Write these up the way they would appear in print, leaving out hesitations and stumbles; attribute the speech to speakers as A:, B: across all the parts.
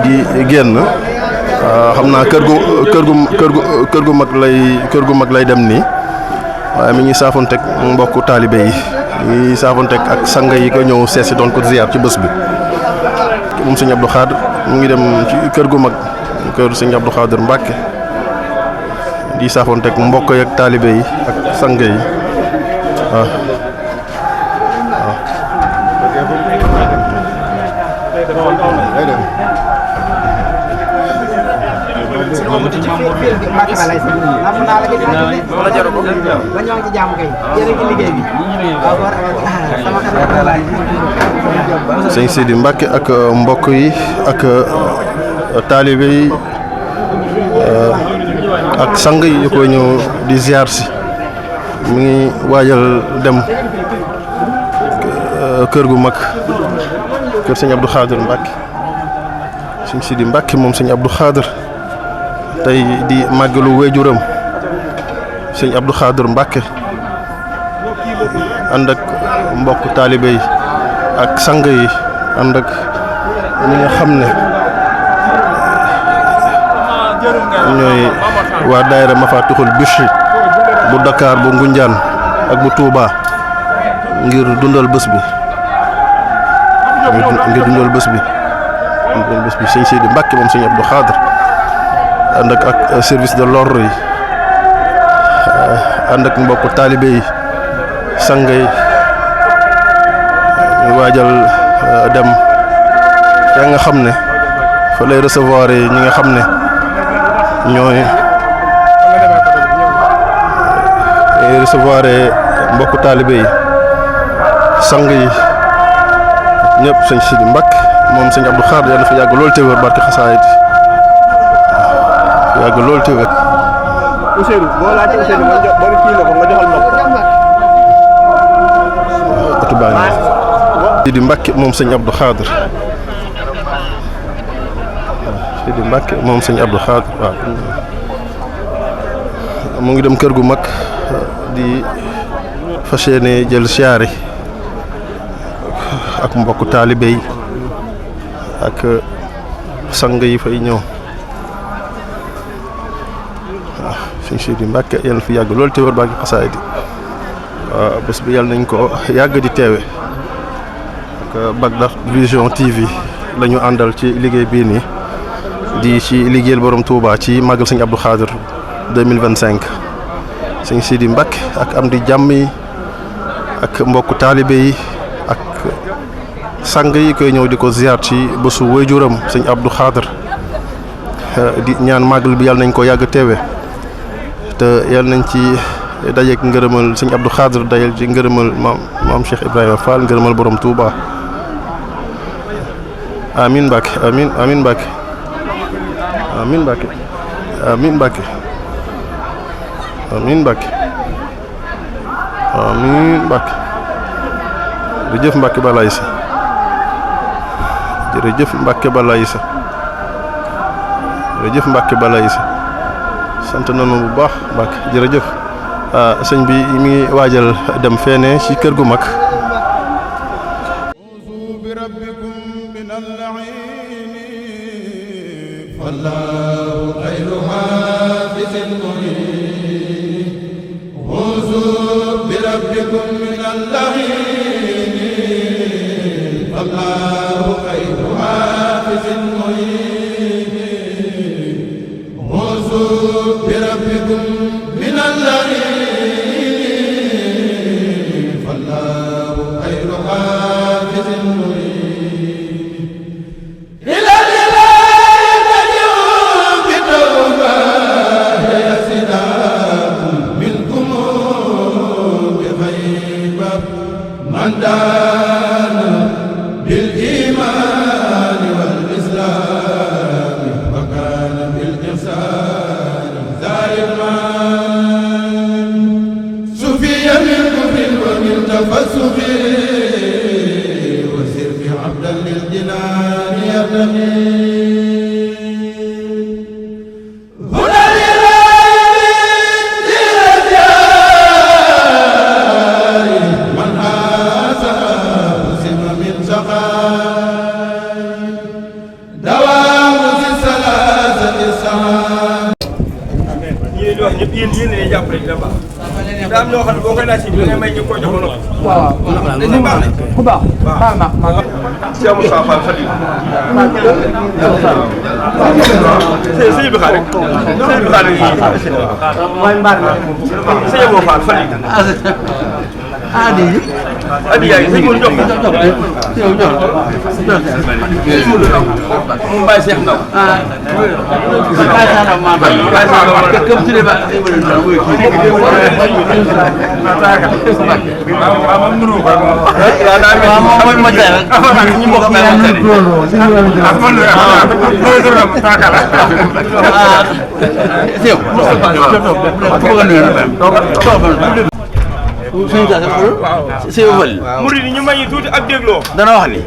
A: di génn xam naa kër gu mag lay dem nii waaye mi ngi saafonteeg mbokku taalibe yi mi ngi saafonteeg ak sanga yi ko ñëw seet si doon ko ziar ci bés bi moom sëñ Abdou Khadre mu ngi dem ci kër gu mag kër sëñ Abdou Khadre Mbacke di saafonteeg mbokk yi ak taalibe yi ak sanga yi waaw. sëñ Sidi Mbacke ak mbokk yi ak taalibe yi ak sang yi koy ñëw di ziar si mu ngi waajal dem kër gu mag kër sëñ Abdou Khadre Mbacke sëñ Sidi Mbacke moom sëñ Abdou Khadre tey di màggalu waajuram sëñ Abdou Khadre Mbacke ànd ak mbokk taalibe yi ak sang yi ànd ak ñi nga xam ne ñooy waa daayira Mafatihul Bichri bu Dakar bu Ngunjaan ak bu Touba ngir dundal bés bi sëñ Sidi Mbacke moom sëñ Abdou Khadre ànd ak service de l'ordre yi ànd ak mbokk taalibe yi sang yi ñu waajal dem yaa nga xam ne fa lay recevoir yi ñi nga xam ne ñooy recevoir mbokk taalibe yi sang yi ñëpp sëñ Sidi Mbacke moom sëñ Abdou Khadre yàlla na fi yàgg loolu te wér barke xasaayid yàgg loolu te wér.
B: Ousseynou boo laajee Ousseynou boo kii la ko nga joxal ma ko.
A: atu baa ngi Sidi Mbacke moom sëñ Abdou Khadre Sidi Mbacke moom sëñ Abdou Khadre waaw mu ngi dem kër gu mag di fas yéene jël siyaare ak mbokku taalibe yi ak sang yi fay ñëw waaw sëñ Sidi Mbacke yàlla fi yàgg loolu te wér baa ngi xasaayid waaw bés bi yàlla nañ ko yàgg di teewe ak Bagdad Vision TV la ñu àndal ci liggéey bii nii di ci liggéeyal borom Touba ci màggal sëñ Abdou Khadre 2025 sëñ Sidi Mbacke ak am di jàmm yi ak mbokku taalibe yi ak sang yi koy ñëw di ko ziar ci bésu waajuram sëñ Abdou Khadre di ñaan màggal bi yàlla nañ ko yàgg teewe te yàlla nañ ci dajeek ngërëmal sëñ Abdou Khadre dajal ci ngërëmal maam Cheikh Ibrahima Fall ngërëmal borom Touba amin Mbacke amin Mbacke amin Mbacke amin Mbacke amin Mbacke amin Mbacke jërëjëf Mbacke Balaye sa jërëjëf Mbacke Balaye sa jërëjëf Mbacke Balaye sa sant nañu bu baax Mbacke jërëjëf sëñ bi mi ngi waajal dem feene ci kër gu mag
C: هنا لله
B: ñii wax ñëpp yéen ñuy jàppale dina baax daa am ñoo xam ne boo koy laaj si bi nga may ñu ko jox la.
C: waaw dañuy baax ne ku baax. waaw
B: Cheikh Moussa Fall Fadil. sëñ bi xaar rek. sëñ bi xaar rek.
C: mooy mbaar la.
B: sëñ Abou Fall Fadil.
C: adi
B: yaa ngi sëñ Mourou jox ko. mu Baye Cheikh Ndaw. murid yi ñu may tuuti ak dégloo.
C: dana wax ni.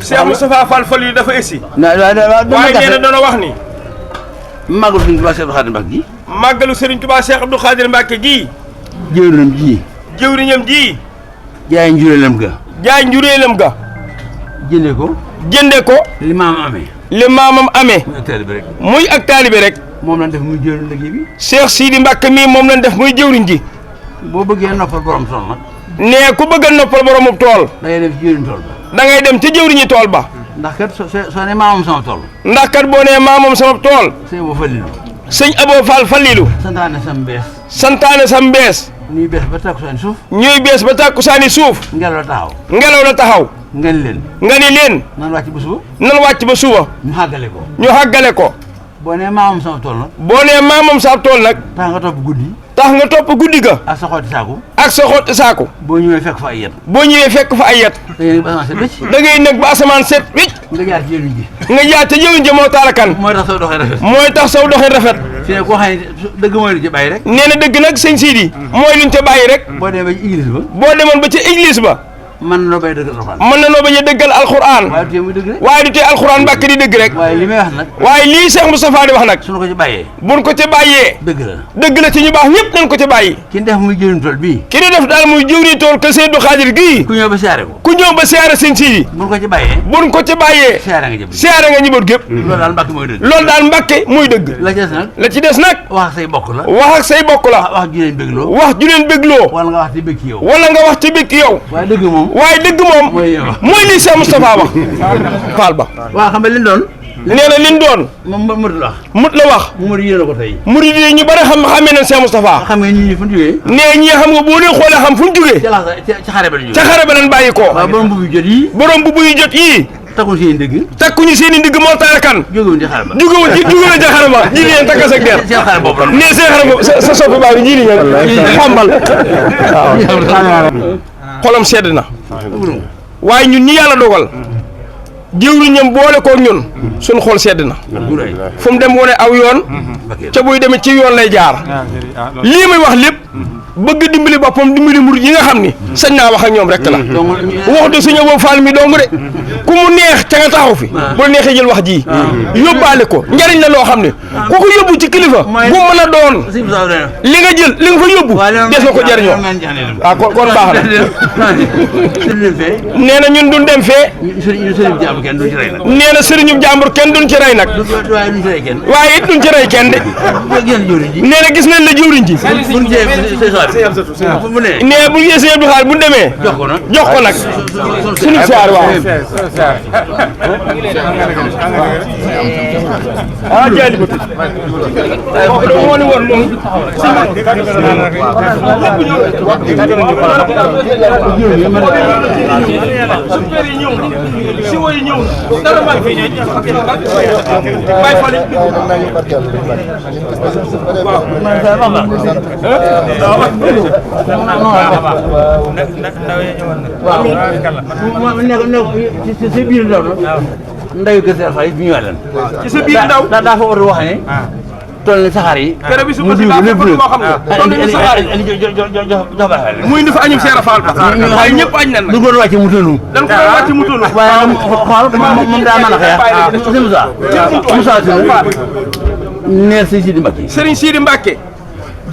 B: Cheikh Moustapha Fall Fall yi dafa essi. waaye nee na dana wax ni.
C: màggalu Serigne Touba Cheikh Abdou Khadir Mbacke gi.
B: màggalu Serigne Touba Cheikh Abdou Khadir Mbacke gii.
C: jëwriñam ji.
B: jëwriñam ji.
C: jaay njureelam ga.
B: jaay njureelam ga.
C: jënde ko.
B: jënde ko.
C: li maamam amee.
B: li maamam amee.
C: muy ak taalibe rek.
B: muy ak taalibe rek.
C: moom lañ def muy jëwriñ liggéey bi.
B: Cheikh Sidi Mbacke mii moom lañ def muy jëwriñ ji.
C: boo bëggee noppal borom tool nag.
B: nee ku bëgg a noppal boromub tool.
C: da ngay dem ci jëwriñ tool ba.
B: da ngay dem ca jëwriñi tool ba.
C: ndax kat soo ne maamam sama tool.
B: ndax kat boo nee maamam sama tool.
C: sëñ Abo Fallilu.
B: sëñ Abo Fall Fallilu.
C: santaane sam bees.
B: santaane sam bees.
C: ñuy bees ba takkusaan suuf.
B: ñuy bees ba tàkkusaani suuf.
C: ngelaw la taxaw.
B: ngelaw la taxaw.
C: nga ni leen.
B: nga ni leen.
C: nan wàcc ba suba.
B: nan wàcc ba suba.
C: ñu xàggale ko.
B: ñu xàggale ko.
C: boo nee maamam sama tool nag.
B: boo nee maamam sa tool nag.
C: tax nga topp guddi.
B: tax nga topp guddi ga.
C: ak sa xooti saaku.
B: ak sa xotti saako.
C: boo ñëwee fekk fa ay yet.
B: boo ñëwee fekk fa ay yet.
C: da ngay nekk ba asamaan set wécc.
B: da ngay nekk ba asamaan set wécc.
C: nga jaar ci jëriñ ji.
B: nga jaar ca jëwiñ ji moo taalakan.
C: mooy tax saw doxee rafet.
B: mooy tax saw doxin rafet.
C: fi ne koo xam ne dëgg mooy lu ci bàyyi rek.
B: nee na dëgg nag sëñ Sidi. mooy luñ ca bàyyi rek.
C: boo demee ba ci église ba.
B: boo demoon ba ca église ba.
C: mën na noo bay dëgg alxuraan.
B: mën na noo bañ a dëggal alxuraan.
C: waaye du tee muy dëgg rek.
B: waaye du tee alxuraan Mbàkke di dëgg rek.
C: waaye li may wax nag.
B: waaye lii Cheikh Moustapha di wax nag.
C: suñu ko ci bàyyee.
B: buñ ko ca bàyyee.
C: dëgg la.
B: dëgg la ci ñu baax ñëpp nañ ko ca bàyyi.
C: ki def muy jëriñ tool bii.
B: ki ni def daal muy jëwriñ tool kër Sëñ Abdou Khadir gii.
C: ku ñëw ba siyaare ko.
B: ku ñëw ba siyaare sëñ Sidi.
C: buñ ko ci bàyyee.
B: buñ ko ca bàyyee.
C: siyaare nga jëm.
B: siyaare nga ñiboot gépp.
C: loolu daal Mbàkke mooy dëgg.
B: loolu daal Mbàkke muy dëgg.
C: la ci des nag.
B: la ci des nag.
C: wax ak say bokk la.
B: wax ak say bokk la.
C: wax ju leen bégloo.
B: wax ju leen bégloo.
C: wala nga wax ci bëgg ci yow.
B: wala nga wax ci bikk yow.
C: waaye dëgg moom.
B: waaye dëgg moom. mooy lii Cheikh Moustapha wax. Fall ba.
C: waaw xam nga li ñu doon.
B: nee na liñ doon.
C: moom mut la wax.
B: mut la wax.
C: mu mut yéene ko tey.
B: murid yi ñu bari xamee nañ Cheikh Moustapha.
C: xam nga ñi fu ñu jógee.
B: nee ñi xam nga boo leen xoolee xam fu ñu jógee.
C: ca xare ba la jógee.
B: ca xare ba lañ bàyyi ko.
C: waaw borom bu jot yi.
B: borom bu buy jot yii.
C: takku seen dëgg.
B: takkuñu seen i ndigg moo taarakan.
C: jógewuñ ci xare ba.
B: jógewuñ ca xare ba ji leen takkas ak der.
C: seen xare boobu la.
B: nee seen xare boobu sa soppi baa bi ji li ñëw xambal. waaw xolam sedd na. waaye ñun ñi yàlla dogal. jëwriñam boole ko ñun. suñ xol sedd na. fu mu dem wone aw yoon. ca buy demee ci yoon lay jaar. lii may wax lépp. bëgg dimbali boppam dimbali murid yi nga xam ni. sañ naa wax ak ñoom rek la. wax de suñu Abo Fall mi dong de. ku mu neex ca nga taxaw fi. bu la neexee jël wax ji. yóbbaale ko njariñ la loo xam ne. ku ko yóbbu ci kilifa. bu mën a doon. li nga jël li nga fa yóbbu. des na ko jariñoo. ah kon baax na. nee na ñun duñ dem fee. nee na sëriñu jàmbur kenn duñ ci rey nag. waaye it duñ ci rey kenn de. nee na gis nañ la jëwriñ ji. nee bu ñu Sëñ Abdou Khadre bu ñu demee. jox ko nag suñu saar waaw. ah jaajëf ba tudd. moo ni woon moom. super yi ñëw si woy ñëw dara maa fi ñëw bay fali
C: ci biir ndaw ndaw kër Seex Faal bi ñu wàllan
B: ci sa biir ndaw
C: daa fa war a wax ne toll ni saxaar yi
B: kere bi su ko si daa fekk moo xam nga toll ni saxaar yi muy indi fa añum Seera Faal ba waaye ñëpp añ nan nag
C: du ko wàcce mu tënu
B: dañ ko wàcc mu tënu
C: waaye xool moom daa mën a xeex si Moussa neel sëñ Sidi Mbacke
B: Serigne Sidi Mbacke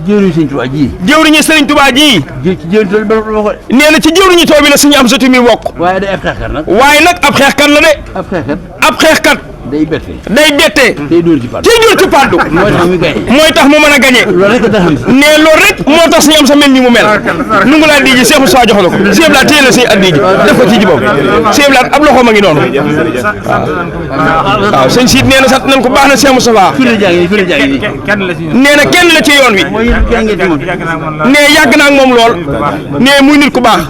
C: jëwriñu sëñ Tuubaa ji
B: jëwriñu Serigne Touba ji
C: ci jëwriñu tool bi ba ko
B: nee na ci jëwriñu tool bi la suñu am satu mi bokk
C: waaye day ab xeexkat nag
B: waaye nag ab xeexkat la de
C: ab xeexkat
B: ab xeexkat
C: day bette.
B: day bette
C: tey dóor ci pàddu.
B: tey dóor ci pàddu mooy tax mu mën a gañe
C: loolu rek tax
B: ne loolu rek moo tax sëñ am sa mel ni mu mel nu ngi laa di ji Cheikh Moussa jox la ko sëñ laa téye la sëñ addi ji def ko ci jibam sëñ laa ab loxoom a ngi noonu waaw sëñ siit nee na sant nañ ko baax na Cheikh Moussa nee na kenn la ci yoon wi ne yàgg naa ak moom lool ne muy nit ku baax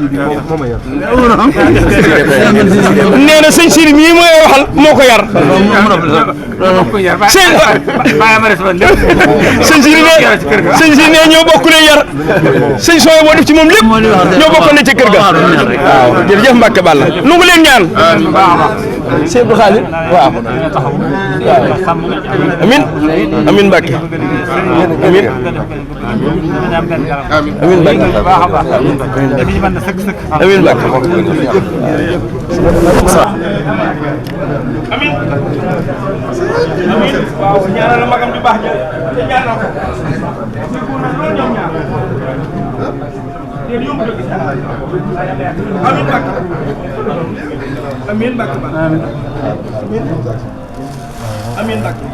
B: nee na sëñ siit mii mooy waxal moo ko yar sëñ si ne ñoo bokk ne yar sëñ sooy boo def ci moom lépp ñoo bokk ne ca kër ga waaw jërëjëf Mbacke Balla nu ngi leen ñaan sëñ Abdou Khadir waaw amin amin Mbacke amin amin Mbacke amin Mbacke amin amin waaw ñaanal magam ju baax ja te ñaanal ko ñoom ñaar leen yóbbu dëgg amin Mbacke amin Mbacke amin amin Mbacke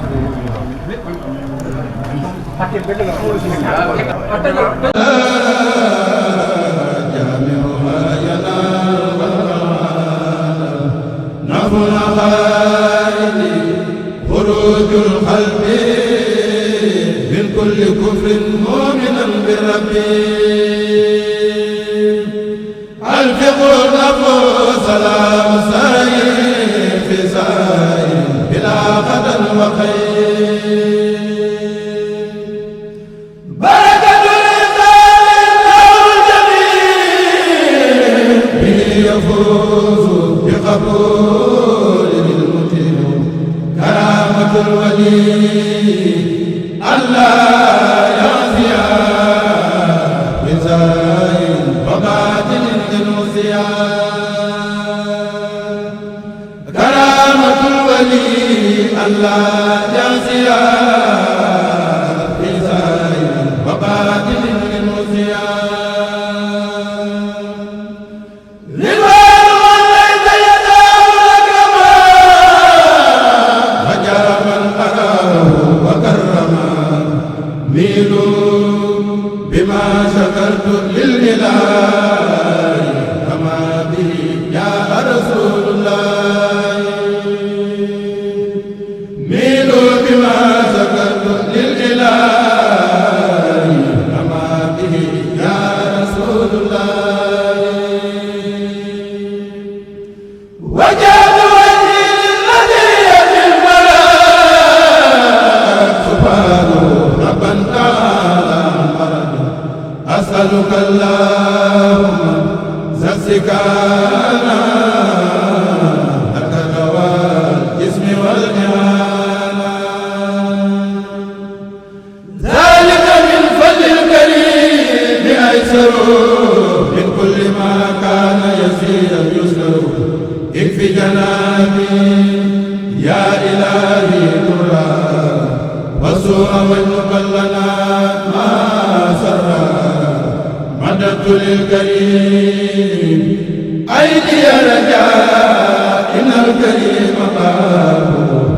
D: خروج القلب من كل كفر مؤمنا بربي الفقه النفس سلام سائر في سائر بلا قدر وخير بركة الإنسان الجميل به يفوز بقبول كرامة الولي الله يعزيها بزاين وباطن لنوسيا كرامة الولي الله يعزيها بزاين وباطن لنوسيا بما شكرت للإله كما به جاء رسول الله ميلوا بما شكرت للإله كما به جاء رسول الله وجاد وجهي للذي يأتي الملاك سبحانه ربا تعالى أسألك اللهم زكانا لك دوال الجسم والإعانة ذلك من فضل الكريم أيسر من كل ما كان يسير يسر اكفي جنابي يا إلهي نورا والسوء والمقلنا ما سرا مددت للكريم أيدي رجاء إن الكريم باب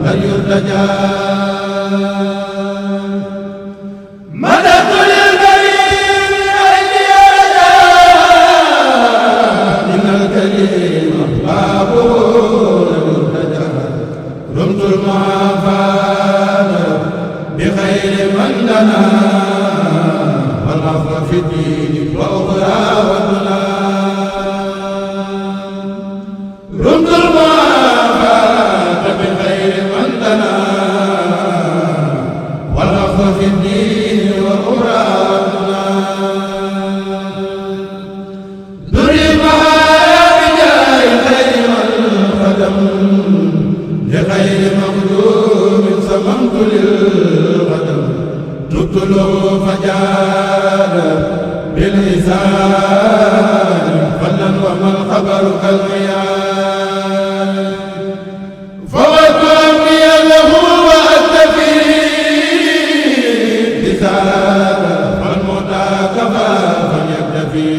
D: لن يرتجى مددت للكريم أيدي رجاء إن الكريم باب لن يرتجى رمت المعافاة بخير من لنا والعفو في الدين وأخرى ودنا رمت المعافاة بخير من لنا والعفو في الدين وأخرى ودنا دري معايا بجاه خير من خدم لخير مخدوم سممت للقدم تبت له فجار بالإحسان فضلا وما الخبر كالغيان فوت أمري له وأكتفي بسالة فالموتى كفى فليكتفي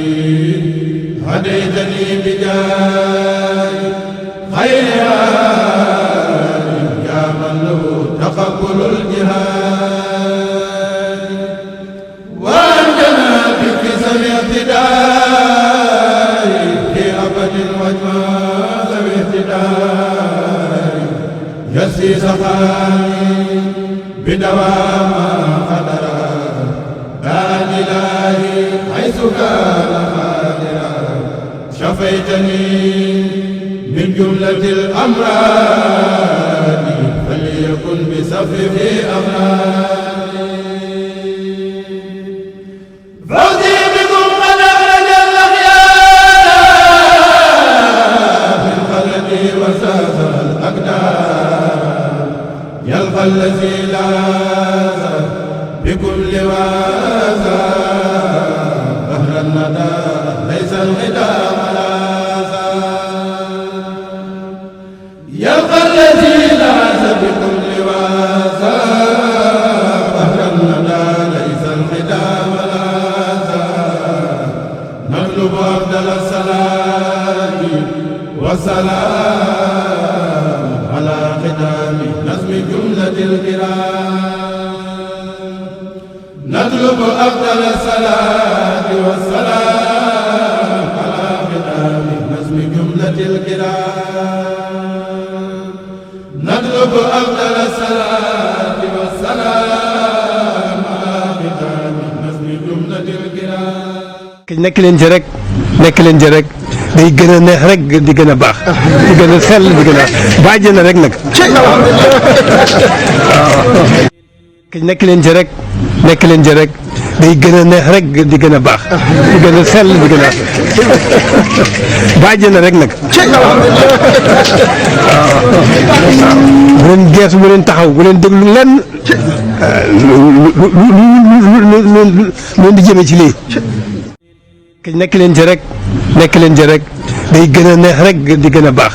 D: هديتني بجاه خيرها رسول الجهاد وأنجنا بكسب اهتداء في أبد وجمال اهتداء يسي سخاني بدوام قدرا دان إلهي حيث كان قادرا شفيتني من جملة الأمراض فليكن بسفر أمراضي فوزي بكم قد أخرج الأخيار من خلقي وساسر الأقدار يلقى الذي لاز بكل واسع ظهر الندى ليس الغدا ملاذا يلقى الذي لاز بكل واسع ظهر الندى ليس الغدا ملاذا نطلب أفضل الصلاة والسلام على ختام نظم جملة القرآن نطلب أفضل الصلاة والسلام على ختام نظم جملة القرآن نطلب أفضل الصلاة والسلام على ختام نظم جملة القرآن
E: nekk leen ci rek nekk leen ci rek day gën a neex rek di gën a baax di gën a sell di gën a bàjj na rek nag nekk leen ci rek nekk leen ci rek day gën a neex rek di gën a baax di gën a sell di gën a bàjj na rek nag bu leen gees bu leen taxaw bu leen déglu lenn lu di jëme ci lii nekk leen ci rek nekk leen ci rek day gën a neex rek di gën a baax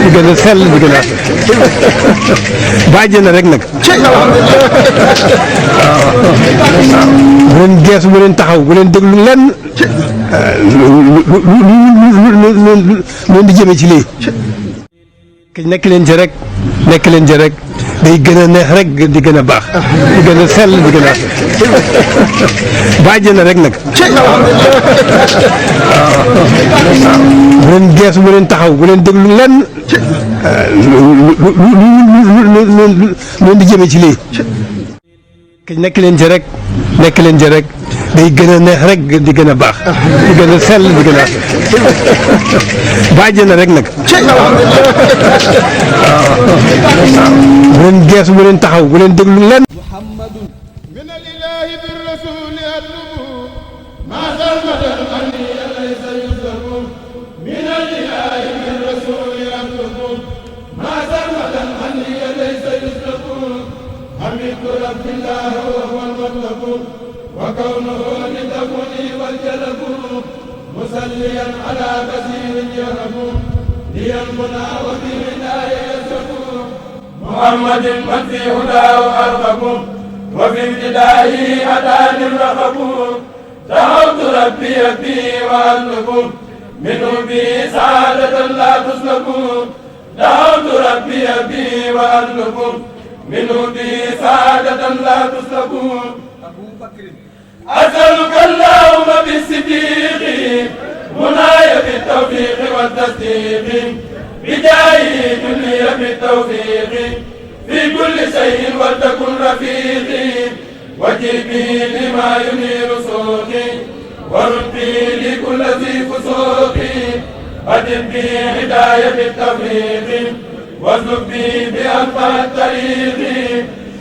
E: di gën a sell di gën a bàjj na rek nag bu leen gees bu leen taxaw bu leen déglu lenn lu di jëme ci lii nekk leen ci rek nekk leen ci rek day gën a neex rek di gën a baax di gën a sell di gën a bàjj na rek nag bu leen gees bu leen taxaw bu leen déglu lenn lu di jëme ci lii nekk leen ci rek nekk leen ci rek day gën a neex rek di gën a baax di gën a sell di gën a bàjj na rek nag bu leen gees bu leen taxaw bu leen déglu lenn
D: من الإله بالرسول أطلب ما زلمة أني ليس يسلب من الإله بالرسول أطلب ما زلمة أني ليس يسلب حمدت رب الله وهو المطلب وكونه لتكوني والجلب مصليا على بشير يهب لي المنى وفي هداية يسب محمد من في هداه أرغب وفي ابتدائه أتاني الرغب دعوت ربي بي وأطلب منه بي سعادة لا تسلب دعوت ربي بي وأطلب منه بي سعادة لا تسلب أسألك اللهم بالصديق مناي بالتوفيق والتصديق بجاهه دنيا بالتوفيق في كل شيء ولتكن رفيقي وجيبي لما ينير سوقي ورد بي لكل ذي فسوقي أدم بي هداية التفريق واسلك بي بأنفع الطريق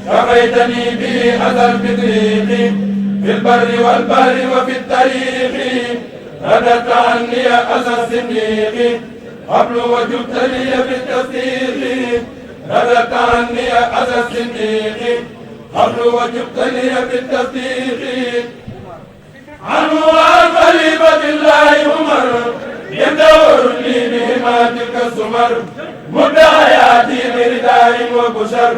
D: كفيتني بي أذى البطريق في البر والبحر وفي الطريق رددت عني أذى الصديق قبل وجبت لي بالتصديق رددت عني أذى الصديق قبل وجبت لي بالتصديق عنه وعن خليفة الله عمر يدور لي بهما تلك السمر مد حياتي برداء وبشر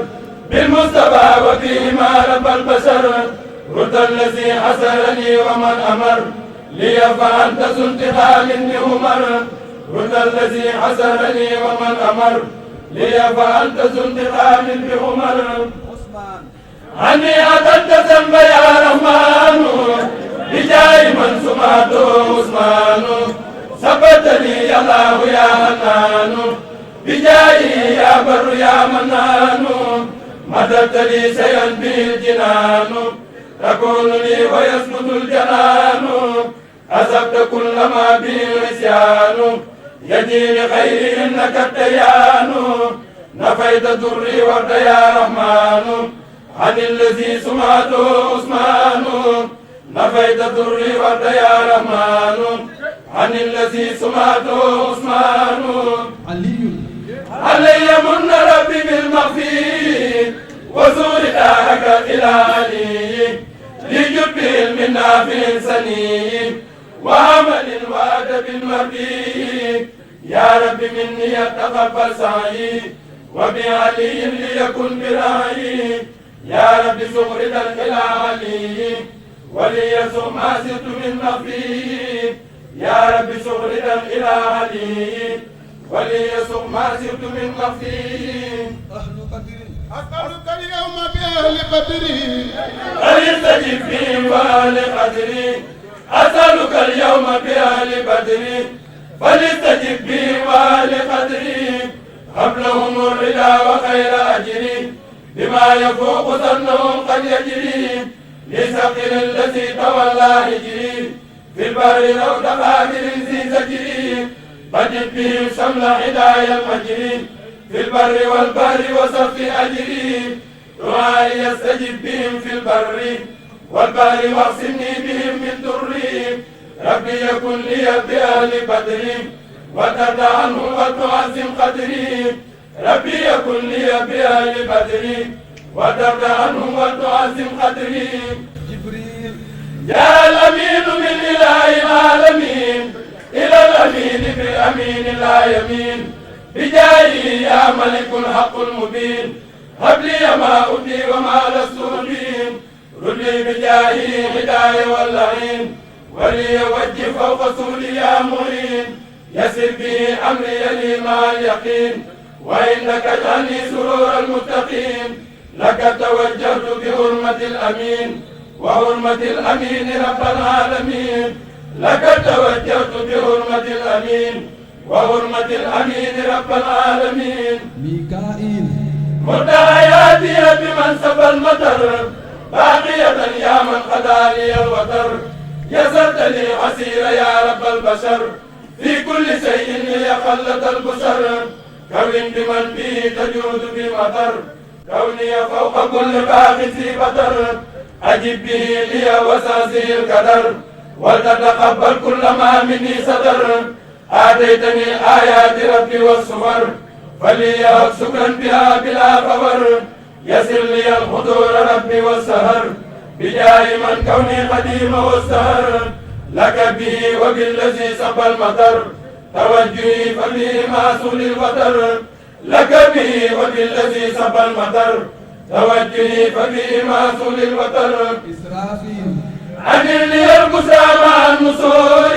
D: بالمصطفى وفيهما رب البشر رد الذي حسرني ومن أمر لي فأنت ذو انتقام لعمر رد الذي حسرني ومن أمر لي فأنت ذو انتقام بعمر عني أتت ذنب يا رحمن بجاي من سمعته عثمان ثبتني يا الله يا حنان بجاي يا بر يا منان مددت لي شيئا به الجنان تكون لي ويسكت الجنان أصبت كل ما به العصيان يدي لخير إنك الديان نفيت ضري ورد يا رحمن عن الذي سمعته عثمان نفيت ضري ورد يا رحمن عن الذي سمعته عثمان علي من ربي بالمغفير وزور دارك إلى علي لجب منا في سنين وعمل وادب المرضي يا رب مني يتقبل سعي وبعلي ليكن برأيي يا رب سغردا إلى علي وليسر ما سرت من مخفي يا رب سغردا إلى علي وليسر ما سرت من مخفي أسألك اليوم بأهل قدري فليستجب في وأهل قدري أسألك اليوم بأهل بدري فليستجب بي وأهل قدري قبلهم الرضا وخير أجري بما يفوق ظنهم قد يجري لسقر الذي تولى هجري في البر روض قادر ذي زجري فجد بهم شمل هدايا المجري في البر والبحر وصف أجري دعائي يستجب بهم في البر والبحر واقسمني بهم من ضري ربي يكن لي بأهل بدري وترضى عنه وتعظم قدري ربي يكن لي بأهل بدري وترضى عنه وتعظم قدري جبريل جاء الأمين من إله العالمين إلى الأمين بالأمين لا يمين بجاهه يا ملك الحق المبين هب لي ما أودي وما لست أدين رد لي بجاهه هداية واللعين ولي وجه فوق سولي يا معين يسر به أمري لي مع اليقين وإنك اجعلني سرور المتقين لك توجهت بحرمة الأمين وحرمة الأمين رب العالمين لك توجهت بحرمة الأمين وحرمة الأمين رب العالمين
F: ميكائيل
D: مد حياتي بمن سبى المطر باقية يا من قضى لي الوتر يسرت لي عسير يا رب البشر في كل شيء لي خلت البشر كون بمن به تجود بمطر كوني فوق كل باق في بطر أجب به لي وساسي القدر ولتتقبل كل ما مني صدر آتيتني آيات ربي والصور فلي شكرا بها بلا خبر يسر لي الحضور ربي والسهر بجاه من كوني قديم والسهر لك به وبالذي صب المطر توجهي فبه معسول الوتر لك به وبالذي صب المطر توجهي فبه معسول الوتر
F: إسرافيل
D: عن لي البشرى مع النصور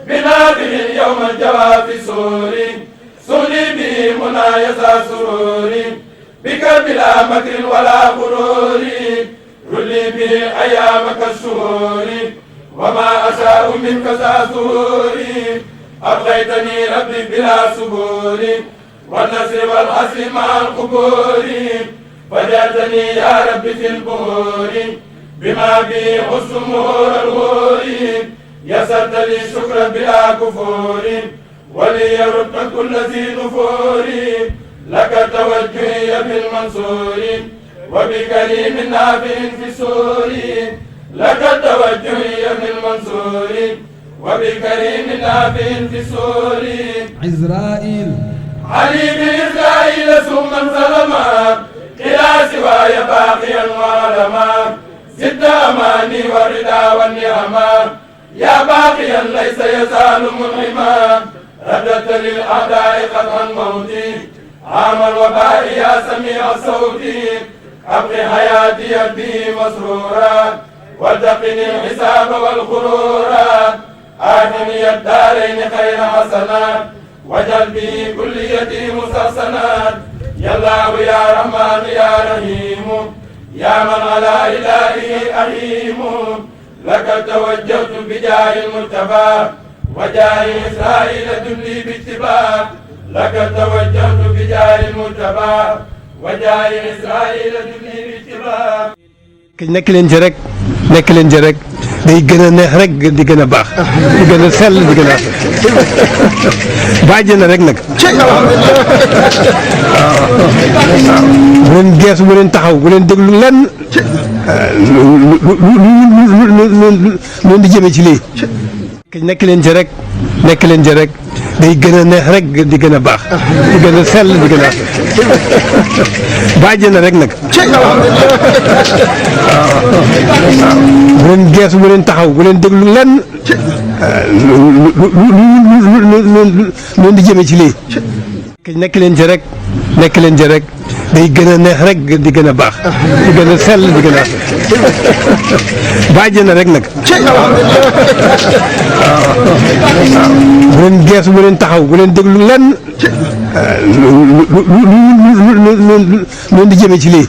D: بنابه يوم الجواب سوري سولي به منايسا سروري بك بلا مكر ولا غرور رلي به أيامك الشهور وما أشاء منك ذا سهوري أبغيتني ربي بلا سبور والنصر والحسر مع القبور فجعلتني يا ربي في البهور بما به حسن مهور الغور يسرت لي الشكر بلا كفور وليرد كل ذي نفور لك توجهي بالمنصور وبكريم نافع في السور لك توجهي بالمنصور وبكريم نافع في السور
F: عزرائيل
D: علي بإسرائيل ثم سلما إلى سواي باقيا وعلما زد أماني والرضا والنعما يا باقيا ليس يزال منعما رددت للأعداء قطعا موتي عام الوباء يا سميع الصوت أبقي حياتي به مسرورا والتقني الحساب والغرورا آتني الدارين خير حسنات وجل به كليتي مسحسنات يا الله يا رحمن يا رحيم يا من على إلهه أحيم لك توجهت بجاه المرتبى وجاه إسرائيل دلي باتباع لك توجهت بجاه المرتبى وجاه إسرائيل دلي باتباع
E: nekk leen ci rek nekk leen ci rek day gën a neex rek di gën a baax di gën a sell di gën a bàjj na rek nag bu leen geesu bu leen taxaw bu leen déglu lenn lu di jëme ci lii nekk leen ci rek nekk leen ci rek day gën a neex rek di gën a baax di gën a sell di gën a bàjj na rek nag bu leen geesu bu leen taxaw bu leen déglu lenn lu di jëme ci lii nekk leen ci rek nekk leen ci rek day gën a neex rek di gën a baax di gën a sell di gën a bàjj na rek nag bu leen geesu bu leen taxaw bu leen déglu lenn lu di jëme ci lii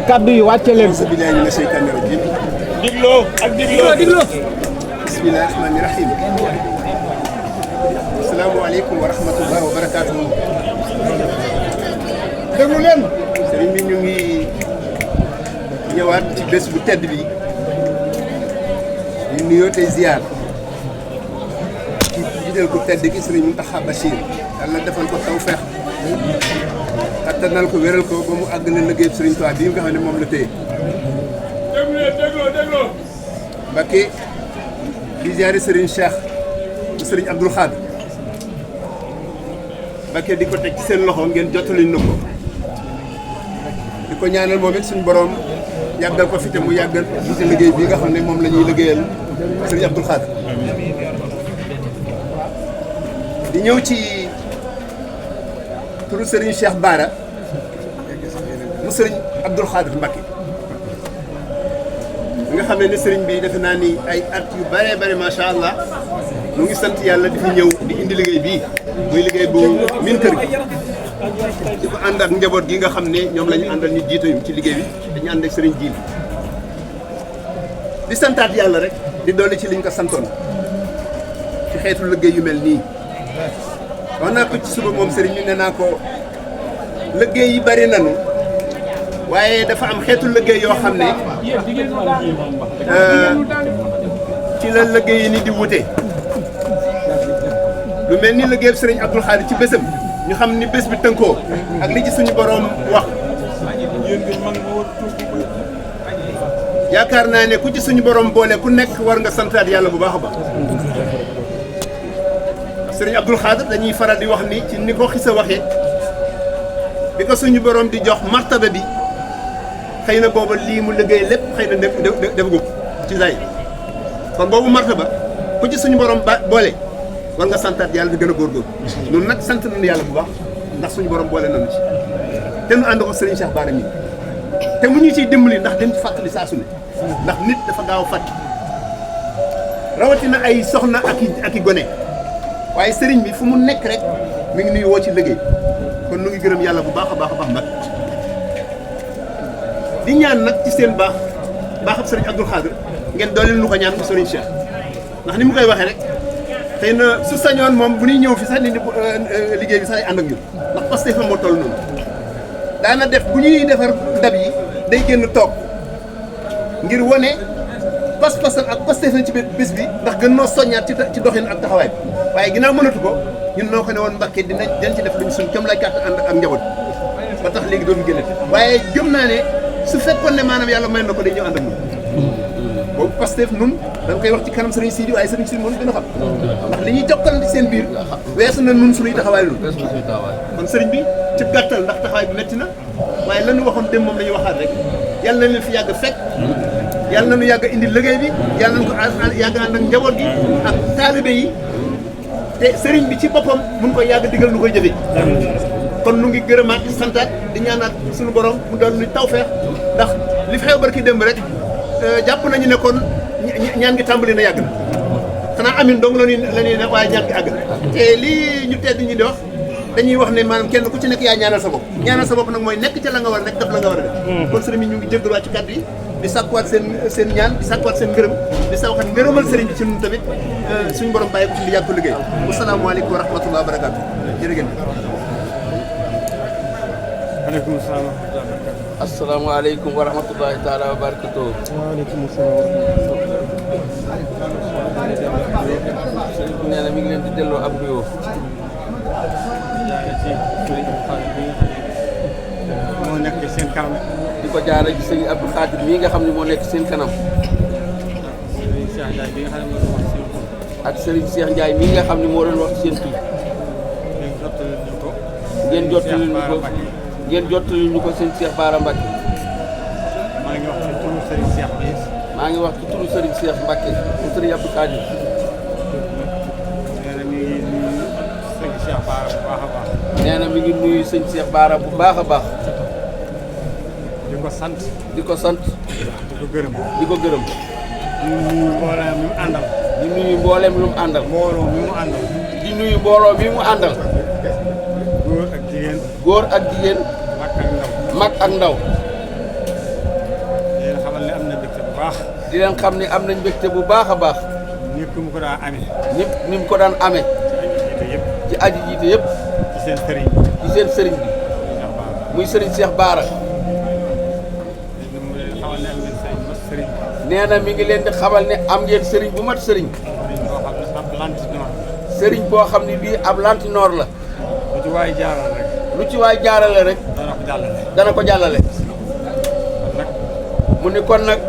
G: kaddu yi wàcce leen ko.
B: digloo ak digloo.
G: bismillahi rahmani rahim. asalaamaaleykum wa rahmatulah wa barakaatuhu. déglu leen. sëriñ bi ñu ngi ñëwaat ci bés bu tedd bi di nuyoo tey ziar ci jiital ko tedd ki sëriñ Mountakha Bachir yàlla defal ko tawfeex kattanal ko wéral ko ba mu àgg na liggéey sëriñ Tuubaa bii nga xam ne moom la téye. dégloo. Mbacké di ziare sëriñ Cheikh bu sëriñ Abdoul Khadr Mbacké di ko teg ci seen loxo ngeen jottali na ko di ko ñaanal moom it suñu borom yàggal ko fi te mu yàggal ci liggéey bii nga xam ne moom la ñuy liggéeyal sëriñ Abdoul Khadr di ñëw ci turu sëriñ Cheikh Bara mu sëriñ Abdoul Khadir Mbacké nga xam ne sëriñ bi defe naa ni ay at yu bëree bëri macha allah mu ngi sant yàlla di fi ñëw di indi liggéey bii muy liggéey bu min kër gi di ko ànd ak njaboot gi nga xam ne ñoom la ñu àndal ñu jiite ci liggéey bi dañu ànd ak sëriñ Jiili di santaat yàlla rek di dolli ci liñ ko santoon ci xeetu liggéey yu mel nii wax naa ko ci suba moom sëriñ bi nee naa ko liggéey yi bëri nañu waaye dafa am xeetu liggéey yoo xam ne ci la liggéey yi ni di wute lu mel ni liggéey sëriñ Abdoul Khadir ci bésam ñu xam ni bés bi tënkoo ak li ci suñu boroom wax yaakaar naa ne ku ci suñu boroom boole ku nekk war nga santaat yàlla bu baax a baax sëriñ Abdoul Khadir dañuy faral di wax ni ci ni ko xisa waxee bi ko suñu boroom di jox martaba bi xëy na booba lii mu liggéey lépp xëy na defagu ci say kon boobu martaba ku ci suñu borom boole war nga santaat yàlla di gën a góorgóorlu ñun nag sant nañu yàlla bu baax ndax suñu borom boole nañu ci te nu ànd ko Serigne Cheikh Bara mi te mu ñu ciy dimbali ndax dañ ci fàttali saa su ne ndax nit dafa gaaw a fàtt rawatina ay soxna ak i gone waaye Serigne bi fu mu nekk rek mi ngi nuy woo ci liggéey kon nu ngi gërëm yàlla bu baax a baax a baax nag di ñaan nag ci seen baaxab Serigne Abdoul Khadir ngeen dooleel nu ko ñaan ko Serigne Cheikh ndax ni mu koy waxee rek xëy na su sañoon moom bu ñuy ñëw fi sax ni liggéey bi sax ay ànd ak ñun ndax parce que moo toll noonu daana def bu ñuy defar ndab yi day génn toog ngir wane pas-pasam ak pastefam ci bés bi ndax gën noo soññaat ci doxin ak taxawaay bi waaye ginnaaw mënatu ko ñun noo ko ne woon Mbàkke dinañ ci def luñ suñ comme lay kàtt ànd ak njaboot ba tax léegi doon génne waaye gëm naa ne su fekkoon ne maanaam yàlla may na ko day ñëw ànd ak ñun boobu Pastef nun dañ koy wax ci kanam Serigne Sidi waaye Serigne Sidi moom gën a xam ndax li ñuy jokkalante seen biir weesu na nun suñuy taxawaay lu kon Serigne bi ci gàttal ndax taxawaay bi metti na waaye la ñu waxoon dem moom la ñuy waxaat rek yàlla na leen fi yàgg fekk yàlla na ñu yàgg indi liggéey bi yàlla nañ ko yàgg ànd ak njaboot gi ak taalibe yi te Serigne bi ci boppam mun koy yàgg digal nu koy jëfee kon nu ngi gërëmaat di santaat di ñaanaat suñu borom mu doon lu tawfeex ndax li fi xew barki démb rek jàpp nañu ne kon ñaan gi tàmbali na yàgg na xanaa amin dong la ñuy ne waaye ñaan gi àgg na te lii ñu tedd ñi di wax dañuy wax ne maanaam kenn ku ci nekk yaa ñaanal sa bopp ñaanal sa bopp nag mooy nekk ca la nga war a nekk def la nga war a def kon sëriñ bi ñu ngi jéggaluwaat ci kàddu yi di sàkkuwaat seen ñaan di sàkkuwaat seen ngërëm di sàkkuwaat ngërëmal sëriñ bi ci ñun tamit suñu borom bàyyi ko ci li yàgg ko liggéey wasalaamaaleykum wa rahmatulah wa barakaatu jërëgéen
C: aleykum salaam wa rahmatulah.
H: asalaamaaleykum wa rahmatulahi taala wa barakatuh.
C: waaleykum salaam wa
H: rahmatulah. nee na mi ngi leen di delloo ab nuyoo.
C: moo nekk seen kanam.
H: di ko jaare ci sëñ Abdou Khadir mii nga xam ne moo nekk seen kanam. ak Serigne Cheikh Ndiaye mii nga xam ne moo doon wax seen tur. ngeen jottali ñu ko. ngeen jottali ñu ko sëñ Cheikh Bara Mbacké.
C: maa ngi wax ci turu Serigne Cheikh bi.
H: maa ngi wax ci turu Serigne Cheikh Mbacké mu Serigne Abdou Khadir.
C: nee na mi ngi nuyu sëñ Cheikh Bara bu baax a baax.
H: nee na mi ngi nuyu sëñ Cheikh Bara bu baax a baax.
C: di ko sant.
H: di ko sant.
C: di ko gërëm.
H: di ko gërëm.
C: di nuyu mboolem mi mu àndal.
H: di nuyu mboolem lu mu àndal.
C: mbooloo mi mu àndal.
H: di nuyu mbooloo mi mu àndal.
C: góor ak jigéen.
H: góor ak jigéen.
C: mag ak ndaw.
H: mag ak ndaw.
C: di leen xamal ne am na mbégte bu baax.
H: di leen xam ne am nañ mbégte bu baax a baax.
C: ñëpp mu ko daan amee.
H: ñëpp ni mu ko daan amee. ci aji jiite yëpp.
C: ci seen sëriñ.
H: ci seen sëriñ bi. muy sëriñ Cheikh Bara. nee na mi ngi leen di xamal ne am ngeen sëriñ bu mat sëriñ. sëriñ boo xam ne bii ab lantinoor la.
C: lu ci waay jaarale rek.
H: lu ci waay jaarale rek.
C: dana ko jàllale.
H: dana ko jàllale. mu ni kon nag.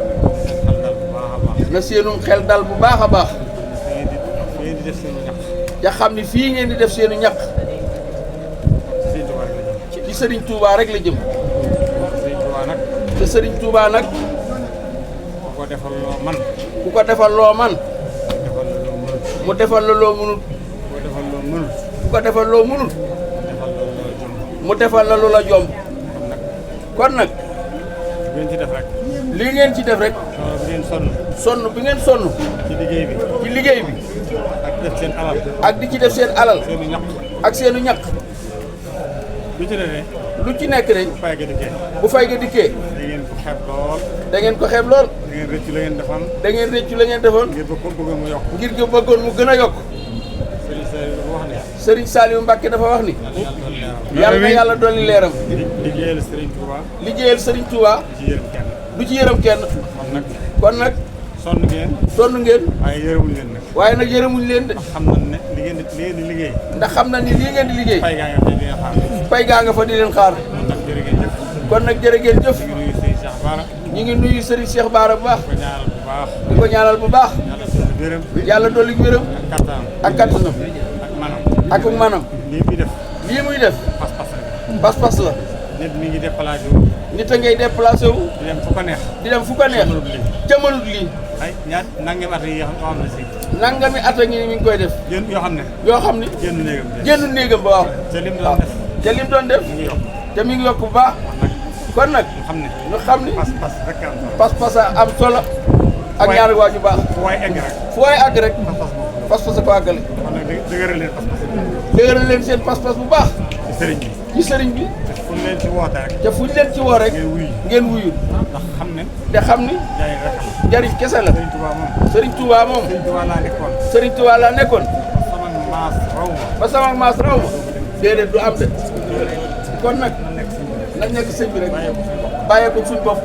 H: na seenum xel dal bu baax a baax.
C: ngeen di def seenu ñax.
H: te xam ni fii ngeen di def seenu ñax. ci sëriñ Touba rek la jëm.
C: sëriñ Touba nag.
H: te sëriñ Touba nag.
C: ku ko defal loo man.
H: ku ko defal loo man. mu defal la loo mënul.
C: ku ko defal loo mënul.
H: ku ko defal loo mënul. mu defal la lu la jomb. kon nag
I: ngeen ci def rek.
H: lii ngeen ci def rek.
I: bi ngeen sonn.
H: sonn bi ngeen sonn.
I: ci liggéey bi.
H: ci liggéey bi.
I: ak def seen alal.
H: ak di ci def seen alal.
I: seenu ñaq.
H: ak seenu ñaq.
I: lu ci ne.
H: lu ci nekk rek.
I: bu fay ga dikkee.
H: bu fay ga dikkee.
I: da ngeen ko xeeb lool.
H: da ngeen ko xeeb lool.
I: da ngeen rëccu la ngeen defoon.
H: da ngeen rëccu la ngeen defoon.
I: ngir bëggoon mu yokk.
H: ngir nga bëggoon mu gën a yokk. Serigne Saliou Mbacké dafa wax ni. yàlla na yàlla dolli leeram.
I: liggéeyal Serigne Touba.
H: liggéeyal Serigne Touba.
I: du ci yërëm kenn.
H: du ci yërëm kenn.
I: kon nag.
H: kon nag.
I: sonn ngeen.
H: sonn ngeen.
I: waaye yërëmuñ leen nag.
H: waaye nag yërëmuñ leen de.
I: ndax xam nañ ne li ngeen di liggéey.
H: ndax xam na ni lii ngeen di liggéey.
I: fay gaa nga fa di leen xaar.
H: fay gaa nga fa di leen xaar.
I: kon nag jërë ngeen jëf.
H: kon nag jërë ngeen jëf.
I: ñu ngi nuyu Serigne Cheikh Bara.
H: ñu ngi nuyu Serigne Cheikh Bara bu baax.
I: di ko ñaanal bu baax.
H: di ko ñaanal bu baax.
I: yàlla dolli gërëm.
H: yàlla dolli gërëm.
I: ak kattanam.
H: ak kattanam.
I: ak manam.
H: ak manam.
I: lii muy def.
H: lii muy def.
I: pas-pas la.
H: pas-pas la.
I: nit mi ngi déplacé wu.
H: nit a ngay déplacé wu.
I: di dem fu ko neex.
H: di dem fu ko neex. jamono lii.
I: ay ñaar nangami at yi yoo xam ne si.
H: nangami at a ngi ni mi ngi koy def.
I: yoo xam ne.
H: yoo xam ni.
I: génn néegam.
H: génn néegam ba waaw.
I: te lim doon def.
H: te lim doon def.
I: mi ngi yokk.
H: te mi ngi yokk bu baax. kon nag.
I: ñu xam ne. pas-pas rek am solo.
H: pas-pas a am solo. ak ñaari waa ju baax.
I: fu waay egg rek.
H: fu waay àgg rek. pas-pas a ko àggale.
I: kon nag dëgëral leen pas-pas.
H: dëgëral leen seen pas-pas bu baax.
I: ci sëriñ bi.
H: ci sëriñ bi.
I: te fu ñu leen ci woote rek.
H: te fu ñu leen ci woo rek. ngeen wuyu.
I: ndax xam ne.
H: te xam ni.
I: jaay rek am.
H: njariñ kese la.
I: Sëriñ Touba moom.
H: Sëriñ Touba moom.
I: Sëriñ Touba laa nekkoon.
H: Sëriñ Touba laa nekkoon.
I: sama maas raw ma.
H: ba sama maas raw ma. déedéet du am de. kon nag. nañ nekk sëñ bi rek. bàyyee ko suñ bopp.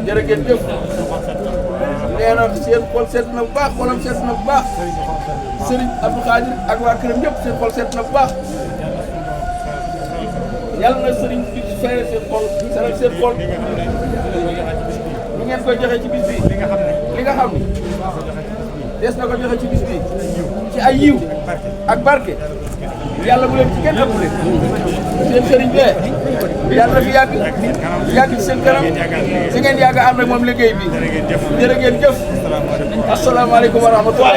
H: jërë ngeen jëf. nee na seen xol seet na bu baax xolam seet na bu baax. Sëriñ Abdou Khadir ak waa këram ñëpp seen xol seet na bu baax. yàlla na sëriñ bi fayal seen xol seral seen xol. ñu ngeen koy joxe ci bis bi. li nga xam ne. des na ko joxe ci bis bi. ci ay yiw. ak barke. yàlla bu leen ci kenn ëppale. seen sëriñ bee. yàlla na fi yàgg ci seen kanam. si ngeen yàgg ànd ak moom liggéey bi. jërë ngeen jëf. asalaamaaleykum wa rahmatulah.